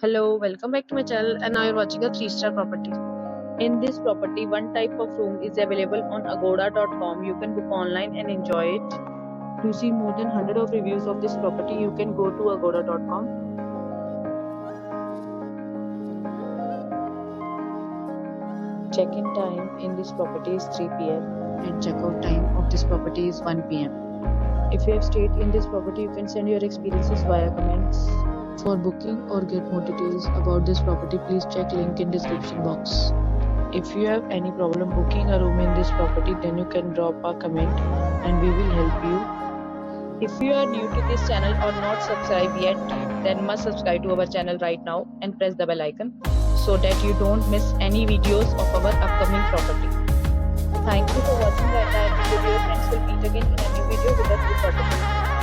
Hello, welcome back to my channel and now you're watching a 3-star property. In this property, one type of room is available on agoda.com. You can book online and enjoy it. To see more than 100 of reviews of this property, you can go to agoda.com. Check-in time in this property is 3 p.m. and check-out time of this property is 1 p.m. If you have stayed in this property, you can send your experiences via comments. For booking or get more details about this property, please check link in description box. If you have any problem booking a room in this property, then you can drop a comment and we will help you. If you are new to this channel or not subscribed yet, then must subscribe to our channel right now and press the bell icon so that you don't miss any videos of our upcoming property. Thank you for watching the entire video. Friends will meet again in a new video with a new property.